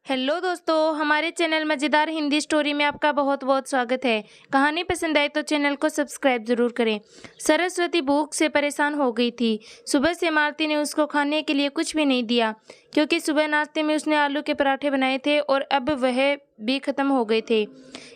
Hello दोस्तों, हमारे channel मज़ेदार हिंदी स्टोरी में आपका बहुत बहुत स्वागत है। कहानी पसंद आए तो चैनल को सब्सक्राइब जरूर करें। सरस्वती भूख से परेशान हो गई थी। सुबह से मालती ने उसको खाने के लिए कुछ भी नहीं दिया, क्योंकि सुबह नाश्ते में उसने आलू के पराठे बनाए थे और अब वह भी ख़त्म हो गए थे।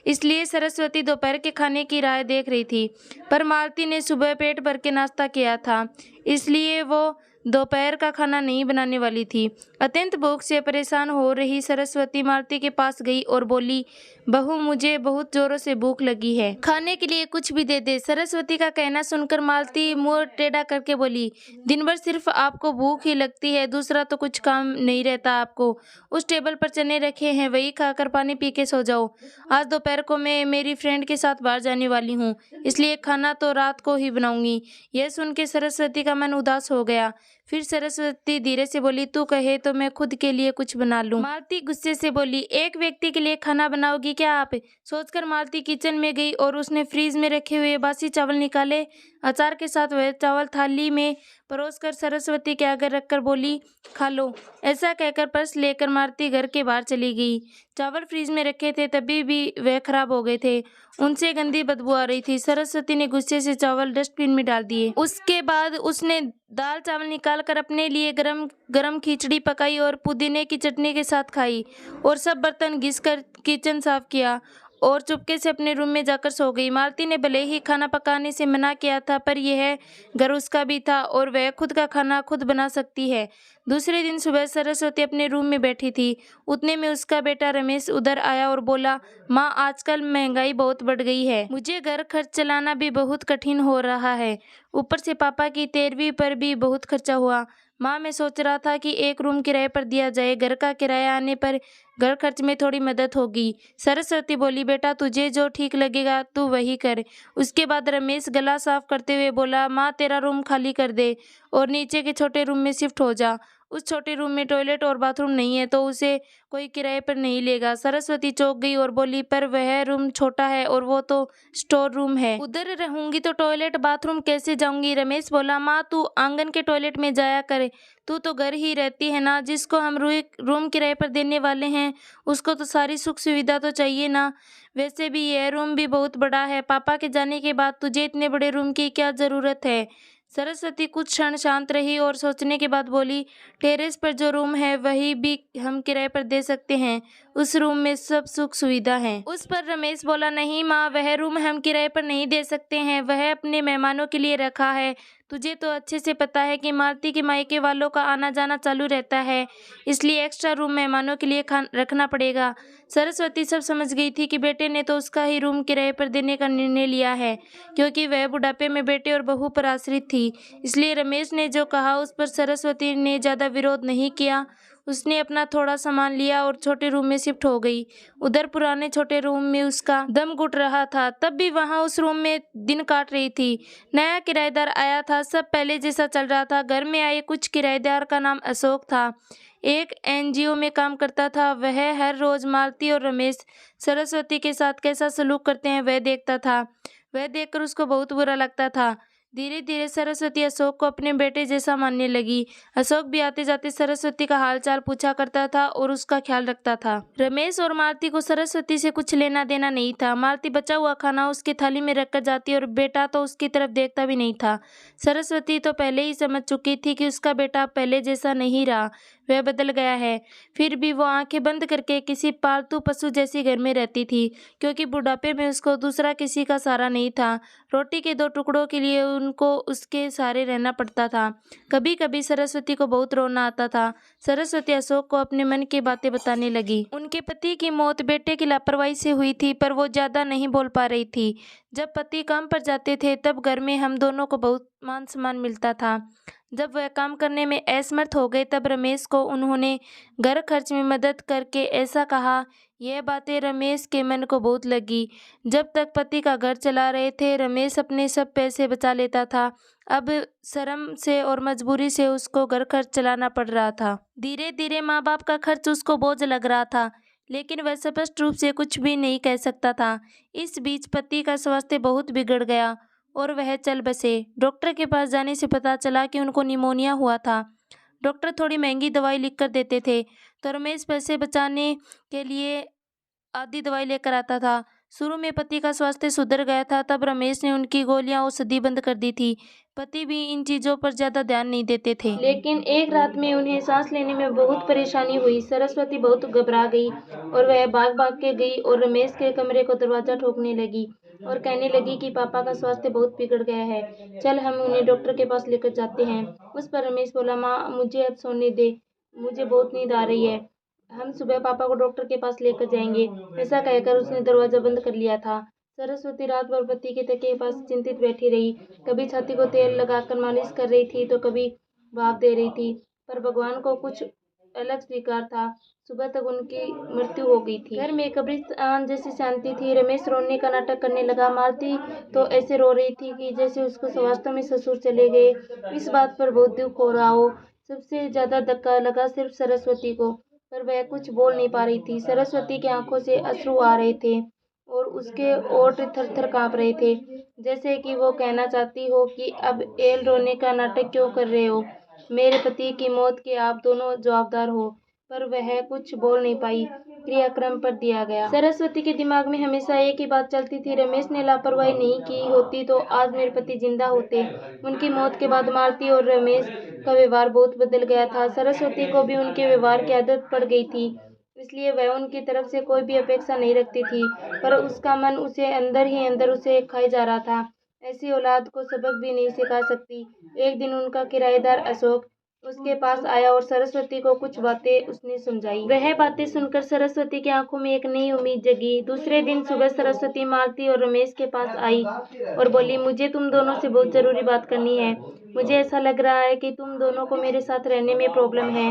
इसलिए सरस्वती दोपहर के खाने की राह देख रही थी, पर मालती ने सुबह पेट भर के नाश्ता किया था, इसलिए वो दोपहर का खाना नहीं बनाने वाली थी। अत्यंत भूख से परेशान हो रही सरस्वती मालती के पास गई और बोली, बहू मुझे बहुत जोरों से भूख लगी है, खाने के लिए कुछ भी दे दे। सरस्वती का कहना सुनकर मालती मुंह टेढ़ा करके बोली, दिन भर सिर्फ आपको भूख ही लगती है, दूसरा तो कुछ काम नहीं रहता आपको। उस टेबल पर चने रखे हैं, वही खाकर पानी पी के सो जाओ। आज दोपहर को मैं मेरी फ्रेंड के साथ बाहर जाने वाली हूँ, इसलिए खाना तो रात को ही बनाऊंगी। यह सुन के सरस्वती का मन उदास हो गया। फिर सरस्वती धीरे से बोली, तू कहे तो मैं खुद के लिए कुछ बना लूं। मालती गुस्से से बोली, एक व्यक्ति के लिए खाना बनाओगी क्या आप? सोचकर मालती किचन में गई और उसने फ्रीज में रखे हुए बासी चावल निकाले। अचार के साथ वह चावल थाली में परोसकर सरस्वती के आगे रखकर बोली, खा लो। ऐसा कहकर पर्स लेकर मालती घर के बाहर चली गई। चावल फ्रीज में रखे थे, तभी भी वह खराब हो गए थे, उनसे गंदी बदबू आ रही थी। सरस्वती ने गुस्से से चावल डस्टबिन में डाल दिए। उसके बाद उसने दाल चावल निकाल कर अपने लिए गरम गरम खिचड़ी पकाई और पुदीने की चटनी के साथ खाई, और सब बर्तन घिस कर किचन साफ किया और चुपके से अपने रूम में जाकर सो गई। मालती ने भले ही खाना पकाने से मना किया था, पर यह घर उसका भी था और वह खुद का खाना खुद बना सकती है। दूसरे दिन सुबह सरस्वती अपने रूम में बैठी थी, उतने में उसका बेटा रमेश उधर आया और बोला, माँ आजकल महंगाई बहुत बढ़ गई है, मुझे घर खर्च चलाना भी बहुत कठिन हो रहा है, ऊपर से पापा की 13वीं पर भी बहुत खर्चा हुआ। माँ मैं सोच रहा था कि एक रूम किराए पर दिया जाए, घर का किराया आने पर घर खर्च में थोड़ी मदद होगी। सरस्वती बोली, बेटा तुझे जो ठीक लगेगा तू वही कर। उसके बाद रमेश गला साफ करते हुए बोला, माँ तेरा रूम खाली कर दे और नीचे के छोटे रूम में शिफ्ट हो जा। उस छोटे रूम में टॉयलेट और बाथरूम नहीं है, तो उसे कोई किराए पर नहीं लेगा। सरस्वती चौंक गई और बोली, पर वह रूम छोटा है और वो तो स्टोर रूम है, उधर रहूंगी तो टॉयलेट बाथरूम कैसे जाऊंगी? रमेश बोला, माँ तू आंगन के टॉयलेट में जाया करे, तू तो घर ही रहती है ना, जिसको हम रूम किराए पर देने वाले हैं उसको तो सारी सुख सुविधा तो चाहिए ना। वैसे भी यह रूम भी बहुत बड़ा है, पापा के जाने के बाद तुझे इतने बड़े रूम की क्या ज़रूरत है? सरस्वती कुछ क्षण शांत रही और सोचने के बाद बोली, टेरेस पर जो रूम है वही भी हम किराए पर दे सकते हैं, उस रूम में सब सुख सुविधा है। उस पर रमेश बोला, नहीं माँ, वह रूम हम किराए पर नहीं दे सकते हैं, वह अपने मेहमानों के लिए रखा है। तुझे तो अच्छे से पता है कि मालती के मायके वालों का आना जाना चालू रहता है, इसलिए एक्स्ट्रा रूम मेहमानों के लिए रखना पड़ेगा। सरस्वती सब समझ गई थी कि बेटे ने तो उसका ही रूम किराए पर देने का निर्णय लिया है, क्योंकि वह बुढ़ापे में बेटे और बहू पर आश्रित थी। इसलिए रमेश ने जो कहा उस पर सरस्वती ने ज़्यादा विरोध नहीं किया। उसने अपना थोड़ा सामान लिया और छोटे रूम में शिफ्ट हो गई। उधर पुराने छोटे रूम में उसका दम घुट रहा था, तब भी वहाँ उस रूम में दिन काट रही थी। नया किराएदार आया था, सब पहले जैसा चल रहा था। घर में आए कुछ किराएदार का नाम अशोक था, एक एनजीओ में काम करता था। वह हर रोज मालती और रमेश सरस्वती के साथ कैसा सलूक करते हैं वह देखता था। वह देखकर उसको बहुत बुरा लगता था। धीरे धीरे सरस्वती अशोक को अपने बेटे जैसा मानने लगी। अशोक भी आते जाते सरस्वती का हालचाल पूछा करता था और उसका ख्याल रखता था। रमेश और मालती को सरस्वती से कुछ लेना देना नहीं था। मालती बचा हुआ खाना उसकी थाली में रखकर जाती और बेटा तो उसकी तरफ देखता भी नहीं था। सरस्वती तो पहले ही समझ चुकी थी कि उसका बेटा पहले जैसा नहीं रहा, वह बदल गया है। फिर भी वो आंखें बंद करके किसी पालतू पशु जैसी घर में रहती थी, क्योंकि बुढ़ापे में उसको दूसरा किसी का सहारा नहीं था। रोटी के 2 टुकड़ों के लिए उनको उसके सहारे रहना पड़ता था। कभी कभी सरस्वती को बहुत रोना आता था। सरस्वती अशोक को अपने मन की बातें बताने लगी। उनके पति की मौत बेटे की लापरवाही से हुई थी, पर वो ज़्यादा नहीं बोल पा रही थी। जब पति काम पर जाते थे तब घर में हम दोनों को बहुत मान सम्मान मिलता था। जब वह काम करने में असमर्थ हो गए तब रमेश को उन्होंने घर खर्च में मदद करके ऐसा कहा। यह बातें रमेश के मन को बहुत लगी। जब तक पति का घर चला रहे थे रमेश अपने सब पैसे बचा लेता था। अब शर्म से और मजबूरी से उसको घर खर्च चलाना पड़ रहा था। धीरे धीरे माँ बाप का खर्च उसको बोझ लग रहा था, लेकिन वह स्पष्ट रूप से कुछ भी नहीं कह सकता था। इस बीच पति का स्वास्थ्य बहुत बिगड़ गया और वह चल बसे। डॉक्टर के पास जाने से पता चला कि उनको निमोनिया हुआ था। डॉक्टर थोड़ी महंगी दवाई लिख कर देते थे तो रमेश पैसे बचाने के लिए आधी दवाई लेकर आता था। शुरू में पति का स्वास्थ्य सुधर गया था, तब रमेश ने उनकी गोलियां औषधि बंद कर दी थी। पति भी इन चीज़ों पर ज़्यादा ध्यान नहीं देते थे। लेकिन एक रात में उन्हें सांस लेने में बहुत परेशानी हुई। सरस्वती बहुत घबरा गई और वह भाग भाग के गई और रमेश के कमरे को दरवाज़ा ठोकने लगी और कहने लगी कि पापा का स्वास्थ्य बहुत बिगड़ गया है, चल हम उन्हें डॉक्टर के पास लेकर जाते हैं। उस पर रमेश बोला, माँ मुझे अब सोने दे, मुझे बहुत नींद आ रही है, हम सुबह पापा को डॉक्टर के पास लेकर जाएंगे। ऐसा कहकर उसने दरवाजा बंद कर लिया था। सरस्वती रात भर पति के तकिए के पास चिंतित बैठी रही। कभी छाती को तेल लगाकर मालिश कर रही थी तो कभी भाप दे रही थी, पर भगवान को कुछ अलग स्वीकार था। सुबह तक उनकी मृत्यु हो गई थी। घर में कब्रिस्तान जैसी शांति थी। रमेश रोने का नाटक करने लगा। मालती तो ऐसे रो रही थी कि जैसे उसको वास्तव में ससुर चले गए। इस बात पर बहुत दुख हो रहा हो। सबसे ज्यादा धक्का लगा सिर्फ सरस्वती को, पर वह कुछ बोल नहीं पा रही थी। सरस्वती की आंखों से अश्रु आ रहे थे और उसके ओठ थर-थर कांप रहे थे, जैसे कि वो कहना चाहती हो कि अब एल रोने का नाटक क्यों कर रहे हो, मेरे पति की मौत के आप दोनों जवाबदार हो। पर वह कुछ बोल नहीं पाई। क्रियाक्रम पर दिया गया। सरस्वती के दिमाग में हमेशा एक ही बात चलती थी, रमेश ने लापरवाही नहीं की होती तो आज मेरे पति जिंदा होते। उनकी मौत के बाद मालती और रमेश का व्यवहार बहुत बदल गया था। सरस्वती को भी उनके व्यवहार की आदत पड़ गई थी, इसलिए वह उनकी तरफ से कोई भी अपेक्षा नहीं रखती थी, पर उसका मन उसे अंदर ही अंदर उसे खाए जा रहा था। ऐसी औलाद को सबक भी नहीं सिखा सकती। एक दिन उनका किराएदार अशोक उसके पास आया और सरस्वती को कुछ बातें उसने समझाई। वह बातें सुनकर सरस्वती की आंखों में एक नई उम्मीद जगी। दूसरे दिन सुबह सरस्वती मालती और रमेश के पास आई और बोली, मुझे तुम दोनों से बहुत जरूरी बात करनी है। मुझे ऐसा लग रहा है कि तुम दोनों को मेरे साथ रहने में प्रॉब्लम है,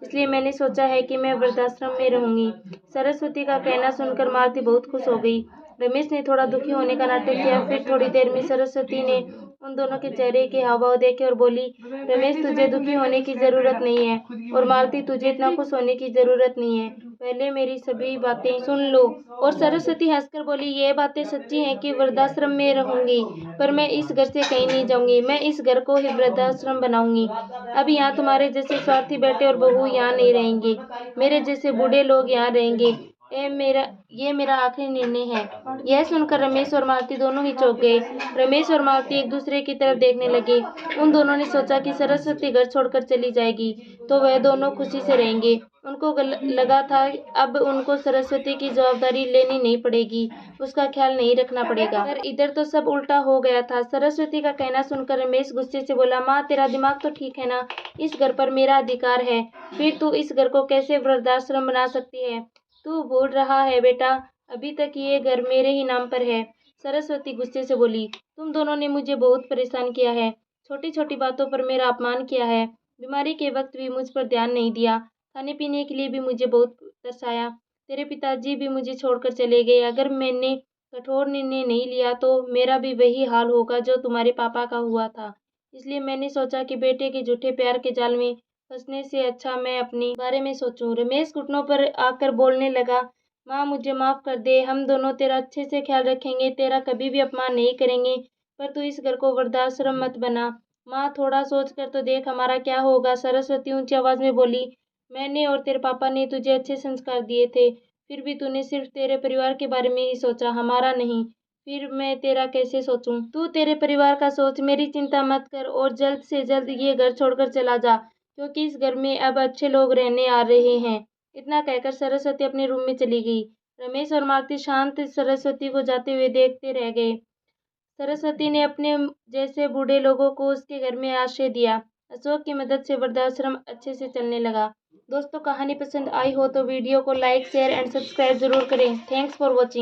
इसलिए मैंने सोचा है कि मैं वृद्धाश्रम में रहूंगी। सरस्वती का कहना सुनकर मालती बहुत खुश हो गई। रमेश ने थोड़ा दुखी होने का नाटक किया। फिर थोड़ी देर में सरस्वती ने उन दोनों के चेहरे के हावभाव देखे और बोली, रमेश तुझे दुखी होने की जरूरत नहीं है और मालती तुझे इतना खुश होने की जरूरत नहीं है, पहले मेरी सभी बातें सुन लो। और सरस्वती हंसकर बोली, ये बातें सच्ची हैं कि वृद्धाश्रम में रहूंगी, पर मैं इस घर से कहीं नहीं जाऊंगी, मैं इस घर को ही वृद्धाश्रम बनाऊंगी। अब यहाँ तुम्हारे जैसे स्वार्थी बेटे और बहू यहाँ नहीं रहेंगे, मेरे जैसे बूढ़े लोग यहाँ रहेंगे। ये मेरा आखिरी निर्णय है। यह सुनकर रमेश और मालती दोनों ही चौंक गए। रमेश और मालती एक दूसरे की तरफ देखने लगे। उन दोनों ने सोचा कि सरस्वती घर छोड़कर चली जाएगी तो वह दोनों खुशी से रहेंगे। उनको लगा था अब उनको सरस्वती की जवाबदारी लेनी नहीं पड़ेगी, उसका ख्याल नहीं रखना पड़ेगा। पर इधर तो सब उल्टा हो गया था। सरस्वती का कहना सुनकर रमेश गुस्से से बोला, माँ तेरा दिमाग तो ठीक है ना, इस घर पर मेरा अधिकार है, फिर तू इस घर को कैसे वृद्धाश्रम बना सकती है? तू भूल रहा है बेटा, अभी तक ये घर मेरे ही नाम पर है। सरस्वती गुस्से से बोली, तुम दोनों ने मुझे बहुत परेशान किया है, छोटी छोटी बातों पर मेरा अपमान किया है, बीमारी के वक्त भी मुझ पर ध्यान नहीं दिया, खाने पीने के लिए भी मुझे बहुत तरसाया, तेरे पिताजी भी मुझे छोड़कर चले गए। अगर मैंने कठोर निर्णय नहीं लिया तो मेरा भी वही हाल होगा जो तुम्हारे पापा का हुआ था। इसलिए मैंने सोचा कि बेटे के झूठे प्यार के जाल में फंसने से अच्छा मैं अपने बारे में सोचूं। रमेश घुटनों पर आकर बोलने लगा, माँ मुझे माफ कर दे, हम दोनों तेरा अच्छे से ख्याल रखेंगे, तेरा कभी भी अपमान नहीं करेंगे, पर तू इस घर को वृद्धाश्रम मत बना। माँ थोड़ा सोच कर तो देख हमारा क्या होगा। सरस्वती ऊंची आवाज में बोली, मैंने और तेरे पापा ने तुझे अच्छे संस्कार दिए थे, फिर भी तूने सिर्फ तेरे परिवार के बारे में ही सोचा, हमारा नहीं। फिर मैं तेरा कैसे सोचूं? तू तेरे परिवार का सोच, मेरी चिंता मत कर और जल्द से जल्द ये घर छोड़कर चला जा, क्योंकि इस घर में अब अच्छे लोग रहने आ रहे हैं। इतना कहकर सरस्वती अपने रूम में चली गई। रमेश और मालती शांत सरस्वती को जाते हुए देखते रह गए। सरस्वती ने अपने जैसे बूढ़े लोगों को उसके घर में आश्रय दिया। अशोक की मदद से वृद्धाश्रम अच्छे से चलने लगा। दोस्तों कहानी पसंद आई हो तो वीडियो को लाइक शेयर एंड सब्सक्राइब जरूर करें। Thanks for watching.